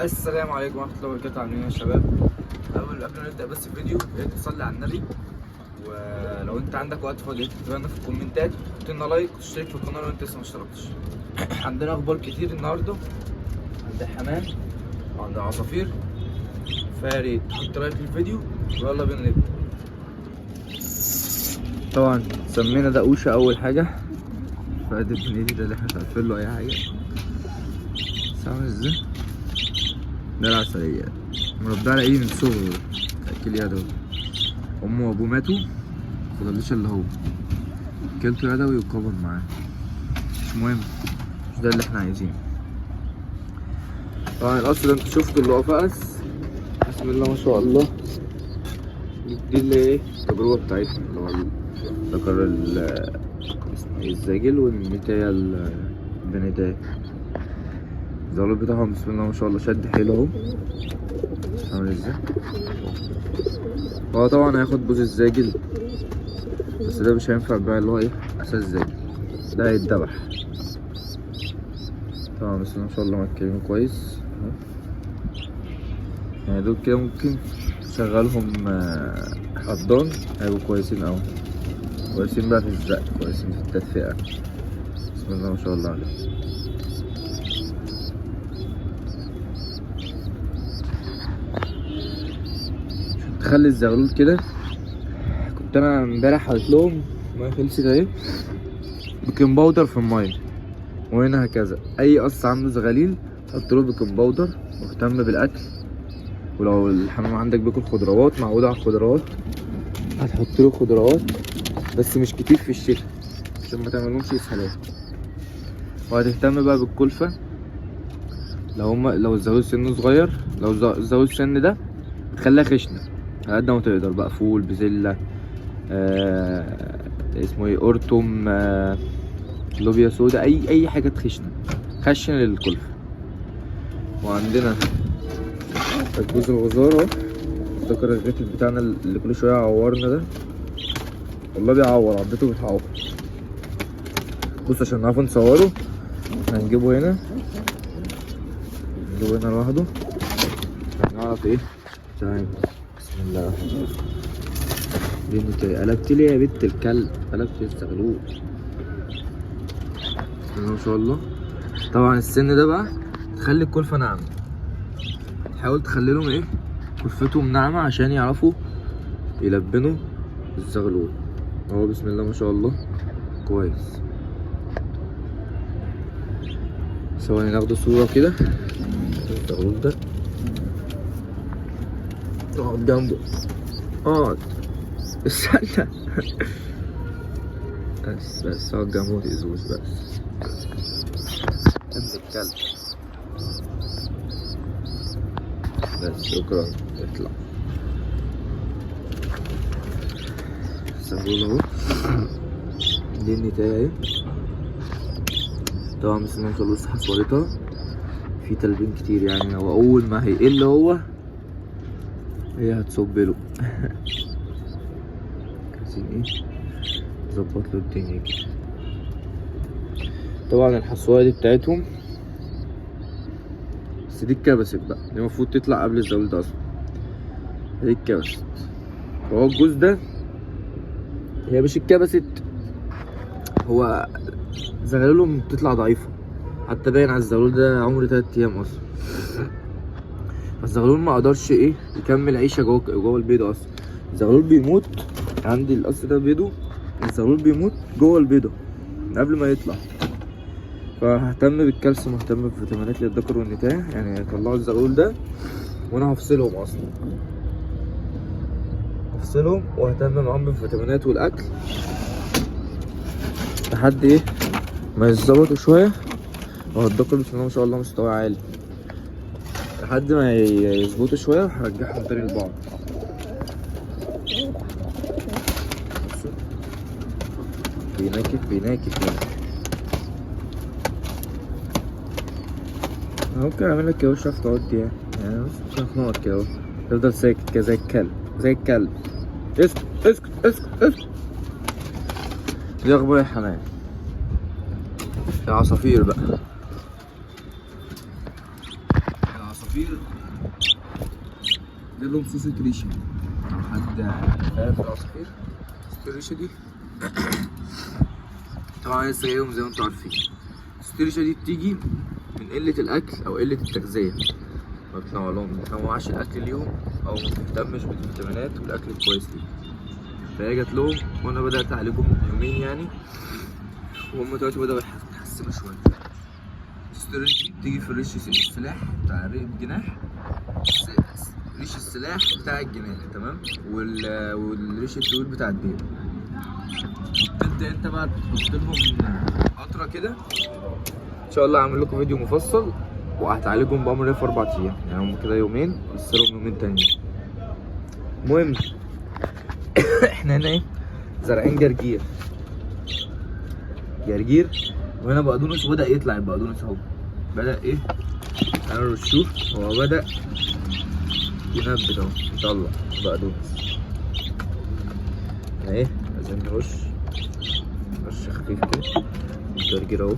السلام عليكم ورحمة الله وبركاته. عاملين ايه يا شباب؟ قبل ما نبدأ بس الفيديو يا ريت تصلي على النبي، ولو انت عندك وقت فاضي تكتب لنا في الكومنتات وتحط لنا لايك وتشترك في القناة لو انت لسه ما اشتركتش. عندنا اخبار كتير النهارده، عند الحمام وعند العصافير، فيا ريت تحط لايك للفيديو ويلا بينا نبدأ. طبعا سمينا دقوشة أول حاجة، فادي البنيتي ده اللي احنا هنقفل له أي حاجة. سامع ازاي؟ ده العسلية مربيه على ايه من صغره، اكل يدوي. امه وابوه ماتوا مفضلش الا هو، كلته يدوي وكبر معاه. مش مهم، مش ده اللي احنا عايزينه. طبعا القص ده انت شفته اللي هو فقس، بسم الله ما شاء الله. دي اللي ايه التجربة بتاعتنا، اللي هو ذكر اسمه ايه الزاجل والنتاية البنتاية. الزغلول بتاعهم بسم الله ما شاء الله شد حيله اهو، عامل ازاي. هو طبعا هياخد بوز الزاجل، بس ده مش هينفع بقى اللي هو ايه اساس زاجل، ده هيتذبح. طبعا بس ما شاء الله مأكلينه كويس يعني. دول كده ممكن تشغلهم حضان، هيبقوا كويسين اوي، كويسين بقى في الزق، كويسين في التدفئة. بسم الله ما شاء الله عليهم. تخلي الزغلول كده، كنت انا امبارح حاطط لهم ميه خلصت اهي، بيكنج باودر في الميه، وهنا هكذا اي قص عنده زغاليل حط له بيكنج باودر، واهتم بالاكل. ولو الحمام عندك بياكل خضروات، معود على الخضروات، هتحط له خضروات بس مش كتير في الشتاء عشان ما تعملهمش اسهالات. وهتهتم بقى بالكلفه، لو الزغلول سنه صغير، لو الزغلول السن ده خليها خشنه على قد ما تقدر بقى، فول بزله اسمه ايه قرطم لوبيا سودا، اي حاجه تخشنه، خشن للكلفه. وعندنا تجوز الغزاره، الذكر الغتت بتاعنا اللي كل شويه عورنا ده، والله بيعور، عضته بتعور. بص عشان نعرف نصوره هنجيبه هنا، لوحده عشان نعرف ايه. تعالى بسم الله. بنتي قلبت لي يا بنت الكلب، قلبت الزغلول. بسم الله ما شاء الله. طبعا السن ده بقى تخلي الكلفه ناعمه، حاول تخلي لهم ايه كلفتهم ناعمه عشان يعرفوا يلبنوا الزغلول. اهو بسم الله ما شاء الله كويس. ثواني ناخد صوره كده الزغلول ده، اقعد جنبه، اقعد استنى بس اقعد جنبه متأذوش بس. ابن الكلب بس، شكرا. اطلع الزغلول اهو، دي النتاية اهي. طبعا بسم الله ما شاء الله لسه حصلتها في تلبين كتير يعني، هو اول ما هيقل هي هتصب له عايزين ايه نظبط له الدنيا كده. طبعا الحصوايه دي بتاعتهم، بس دي اتكبست بقى، دي المفروض تطلع قبل الزغلول ده اصلا، دي اتكبست. وهو الجوز ده هي مش اتكبست، هو زغلولهم بتطلع ضعيفه، حتى باين على الزغلول ده عمره 3 ايام اصلا. الزغلول ما قدرش ايه يكمل عيشه جوه البيضه اصلا. الزغلول بيموت، عندي القص ده بيضه، الزغلول بيموت جوه البيضه من قبل ما يطلع. فههتم بالكالسيوم واهتم بالفيتامينات للذكر والنتاية، يعني هطلعوا الزغلول ده وانا هفصلهم اصلا، هفصلهم واهتم معاهم بالفيتامينات والاكل لحد ايه ما يتظبطوا شويه. وهو الذكر بسم الله ما شاء الله مستواه عالي، لحد ما يظبطوا شويه وهرجعهم تاني لبعض. بيناكف ممكن اعمل لك كده وش تقعد يعني بس ممكن اخنقك كده اهو، تفضل ساكت كده زي الكلب. اسكت. دي اخبار الحمام. العصافير بقى، العصافير ده لهم صوصة ريشة. حد فاهم في العصافير؟ صوصة الريشة دي طبعا لسه جايبهم زي ما انتوا عارفين. صوصة الريشة دي بتيجي من قلة الأكل أو قلة التغذية، ما بتنوعش الأكل ليهم أو ما بتهتمش بالفيتامينات والأكل الكويس ليهم. فهي جات لهم وأنا بدأت أعالجهم من يومين يعني، وهم دلوقتي بدأوا يتحسنوا شوية. صوصة الريشة دي بتيجي في الريش السلاح بتاع الجناح، ريش السلاح بتاع الجناح تمام، والريش الطويل بتاع الديل. تبدأ انت بقى تحط لهم قطرة كده. ان شاء الله هعمل لكم فيديو مفصل وهتعالجهم بأمر الله في 4 ايام، يعني هم كده يومين بس لهم يومين تانيين. المهم احنا هنا ايه زارعين جرجير وهنا بقدونس، وبدأ يطلع البقدونس اهو. بدأ ايه تعالوا نشوف، هو بدأ ينبت اهو، يطلع بقدونس اهي. عايزين نرش خفيف كده الجرجير اهو.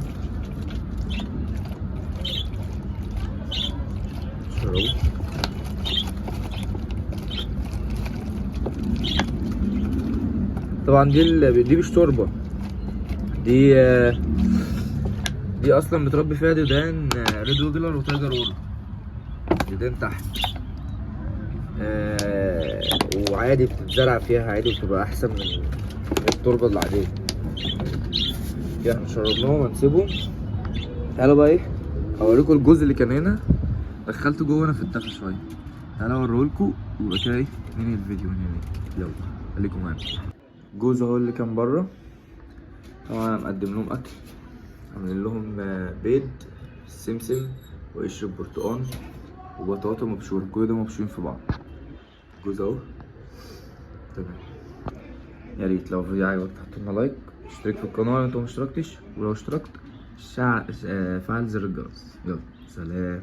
شربوا طبعا دي مش تربة، دي اصلا بتربي فيها ديدان ريد ويجلر وتايجر وورد، ديدان تحت وعادي بتتزرع فيها عادي، بتبقى احسن من التربة العادية. كده احنا شربناهم هنسيبهم. تعالوا بقى ايه اوريكم الجزء اللي كان هنا دخلته جوه انا في التفه شويه. تعالوا اوريهولكوا ويبقى كده ايه ننهي الفيديو هنا. يلا خليكم معانا. الجوز اهو اللي كان بره، طبعا انا مقدم لهم اكل، عاملين لهم بيض سمسم وقشر برتقان وبطاطا مبشوره، كل ده مبشورين في بعض. الجوز اهو تمام. يا ريت لو الفيديو عجبك تحط لنا لايك، اشترك في القناه لو انت مشتركتش، ولو اشتركت فعل زر الجرس. يلا سلام.